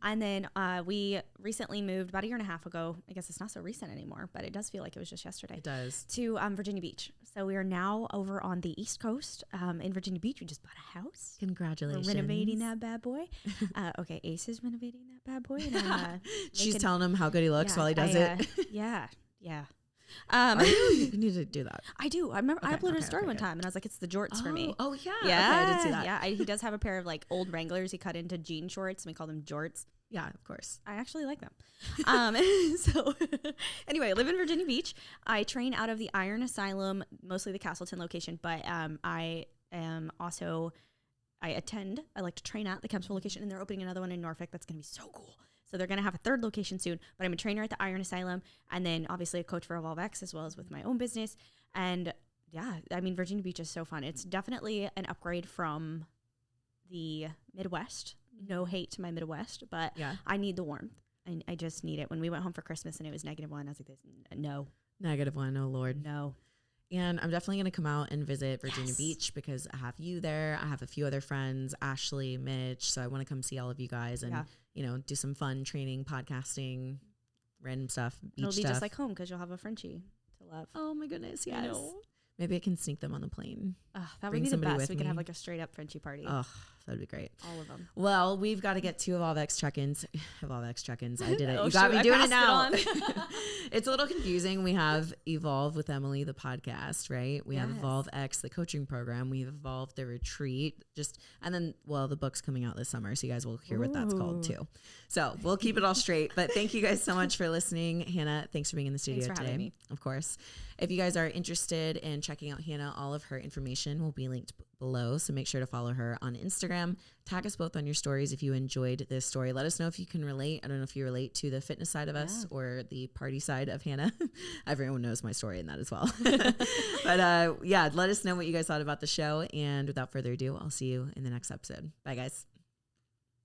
And then we recently moved about a year and a half ago. I guess it's not so recent anymore, but it does feel like it was just yesterday. It does. To Virginia Beach. So we are now over on the East Coast in Virginia Beach. We just bought a house. Congratulations. We're renovating that bad boy. Okay, Ace is renovating that bad boy. And she's telling him how good he looks while he does it. Yeah. You need to do that. I do. I remember I uploaded a story one time and I was like, it's the jorts for me. Oh yeah. Yeah. Okay, I did see that. Yeah. He does have a pair of like old Wranglers he cut into jean shorts and we call them jorts. Yeah, of course. I actually like them. So anyway, I live in Virginia Beach. I train out of the Iron Asylum, mostly the Castleton location, but I like to train at the Camfield location, and they're opening another one in Norfolk. That's going to be so cool. So they're going to have a third location soon, but I'm a trainer at the Iron Asylum and then obviously a coach for Evolve X as well as with my own business. And yeah, I mean, Virginia Beach is so fun. It's definitely an upgrade from the Midwest. No hate to my Midwest, but I need the warmth. I just need it. When we went home for Christmas and it was -1, I was like, no. -1, oh Lord. No. And I'm definitely going to come out and visit Virginia Beach because I have you there. I have a few other friends, Ashley, Mitch. So I want to come see all of you guys and, do some fun training, podcasting, random stuff, beach It'll be stuff. just like home because you'll have a Frenchie to love. Oh my goodness, yes. Maybe I can sneak them on the plane. That would be the best. We could have like a straight up Frenchie party. Oh, that'd be great. All of them. Well, we've got to get to Evolve X check-ins. Evolve X check-ins. I did it. Oh, you got me doing it now. It's a little confusing. We have Evolve with Emily, the podcast, right? We have Evolve X, the coaching program. We've Evolved the retreat. And then the book's coming out this summer, so you guys will hear what that's called too. So we'll keep it all straight. But thank you guys so much for listening. Hannah, thanks for being in the studio today. Having me. Of course. If you guys are interested in checking out Hannah, all of her information will be linked below. So make sure to follow her on Instagram. Tag us both on your stories if you enjoyed this story. Let us know if you can relate. I don't know if you relate to the fitness side of us or the party side of Hannah. Everyone knows my story in that as well. But let us know what you guys thought about the show. And without further ado, I'll see you in the next episode. Bye, guys.